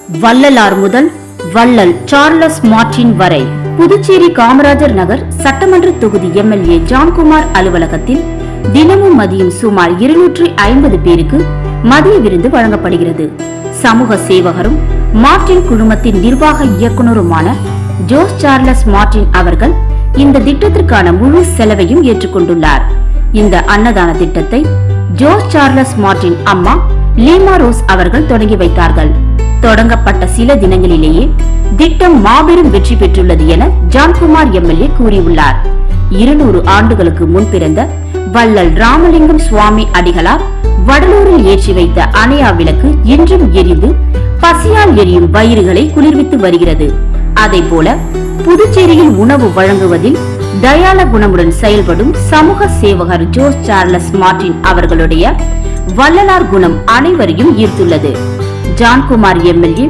வள்ளலார் முதல் வள்ளல் Charles Martin வரை புதுச்சேரி காமராஜர் நகர் சட்டமன்ற தொகுதி எம்எல்ஏ ஜான்குமார் அலுவலகத்தில் தினமும் மதியம் சுமார் 250 பேருக்கு மதிய விருந்து வழங்கப்படுகிறது. சமூக சேவகரும் மார்டின் குழுமத்தின் நிர்வாக இயக்குநருமான ஜோஸ் சார்லஸ் மார்டின் அவர்கள் இந்த திட்டத்திற்கான முழு செலவையும் ஏற்றுக்கொண்டுள்ளார். இந்த அன்னதான திட்டத்தை ஜோஸ் சார்லஸ் மார்டின் அம்மா லீமா ரோஸ் அவர்கள் தொடங்கி வைத்தார்கள். தொடங்கப்பட்ட சில தினங்களிலேயே திட்டம் மாபெரும் வெற்றி பெற்றுள்ளது என ஜான்குமார் எம்எல்ஏ கூறியுள்ளார். 200 ஆண்டுகளுக்கு முன் பிறந்த வள்ளல் ராமலிங்கம் சுவாமி அடிகளார் வடலூரில் ஏற்றி வைத்த அணையா விளக்கு இன்றும் எரிந்து பசியால் எரியும் வயிறுகளை குளிர்வித்து வருகிறது. அதே போல புதுச்சேரியில் உணவு வழங்குவதில் தயால குணமுடன் செயல்படும் சமூக சேவகர் ஜோஸ் சார்லஸ் மார்டின் அவர்களுடைய வள்ளலார் குணம் அனைவரையும் ஈர்த்துள்ளது. ஜான்குமார் எம்எல்ஏ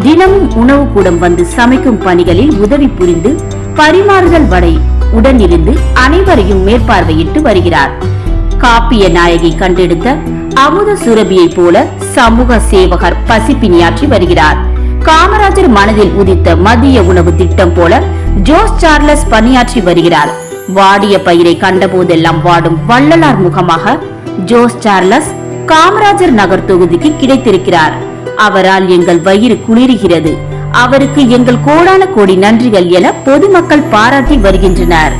தினமும் உணவு கூடம் வந்து சமைக்கும் பணிகளில் உதவி புரிந்து பரிமாறுதல் வரை உடனிருந்து அனைவரையும் மேற்பார்வையிட்டு வருகிறார். காப்பிய நாயகி கண்டெடுத்த அமுத சுரபியை போல சமூக சேவகர் பசிப்பினியாற்றி வருகிறார். காமராஜர் மனதில் உதித்த மதிய உணவு திட்டம் போல ஜோஸ் சார்லஸ் பணியாற்றி வருகிறார். வாடிய பயிரை கண்டபோதெல்லாம் வாடும் வள்ளலார் முகமாக ஜோஸ் சார்லஸ் காமராஜர் நகர் தொகுதிக்கு கிடைத்திருக்கிறார். அவரால் எங்கள் வயிறு குளிர்கிறது. அவருக்கு எங்கள் கோடான கோடி நன்றிகள் என பொதுமக்கள் பாராட்டி வருகின்றனர்.